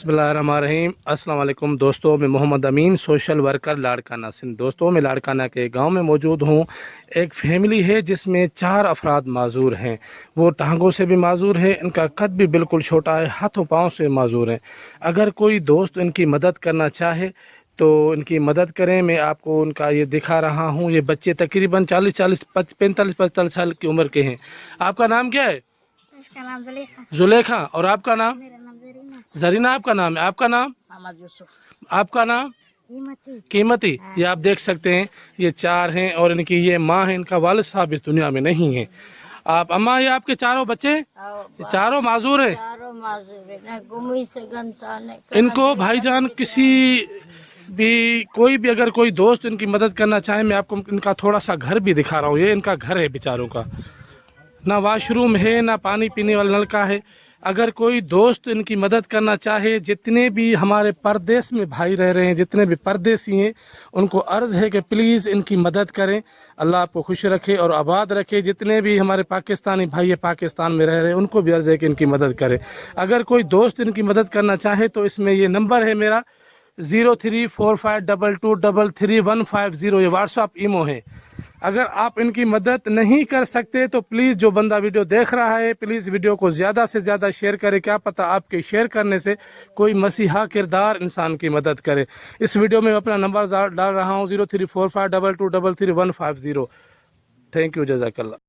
बिस्मिल्लाहिर्रहमानिर्रहीम। अस्सलाम वालेकुम दोस्तों, मैं मोहम्मद अमीन, सोशल वर्कर लाड़काना सिंध। दोस्तों, मैं लाड़काना के गांव में मौजूद हूं। एक फैमिली है जिसमें 4 अफराद माजूर हैं। वो टांगों से भी माजूर है, इनका कद भी बिल्कुल छोटा है, हाथों पाँव से माजूर हैं। अगर कोई दोस्त इनकी मदद करना चाहे तो इनकी मदद करें। मैं आपको उनका ये दिखा रहा हूँ। ये बच्चे तकरीबन 45 साल की उम्र के हैं। आपका नाम क्या है? इसका नाम जुलेखा। जुलेखा। और आपका नाम? मेरा नाम जरीना। जरीना आपका नाम है। आपका नाम? मोहम्मद यूसुफ। आपका नाम? कीमती। कीमती। ये आप देख सकते हैं, ये 4 हैं और इनकी ये माँ है। इनका वालिद साहब इस दुनिया में नहीं है। आप अम्मा, ये आपके चारों बच्चे? ये चारों माजूर हैं। चारों माजूर है, न घूमी सकता न इनको भाईजान किसी भी कोई भी अगर कोई दोस्त इनकी मदद करना चाहे, मैं आपको इनका थोड़ा सा घर भी दिखा रहा हूँ। ये इनका घर है बेचारों का, ना वॉशरूम है ना पानी पीने वाला नलका है। अगर कोई दोस्त इनकी मदद करना चाहे, जितने भी हमारे परदेश में भाई रह रहे हैं, जितने भी परदेसी हैं, उनको अर्ज़ है कि प्लीज़ इनकी मदद करें। अल्लाह आपको खुश रखे और आबाद रखे। जितने भी हमारे पाकिस्तानी भाई पाकिस्तान में रह रहे हैं, उनको भी अर्ज़ है कि इनकी मदद करें। अगर कोई दोस्त इनकी मदद करना चाहे तो इसमें ये नंबर है मेरा 034522333150। ये व्हाट्सअप ईमो है। अगर आप इनकी मदद नहीं कर सकते तो प्लीज़ जो बंदा वीडियो देख रहा है, प्लीज़ वीडियो को ज़्यादा से ज़्यादा शेयर करें। क्या पता आपके शेयर करने से कोई मसीहा किरदार इंसान की मदद करे। इस वीडियो में अपना नंबर डाल रहा हूँ 034522333150। थैंक यू, जज़ाकल्लाह।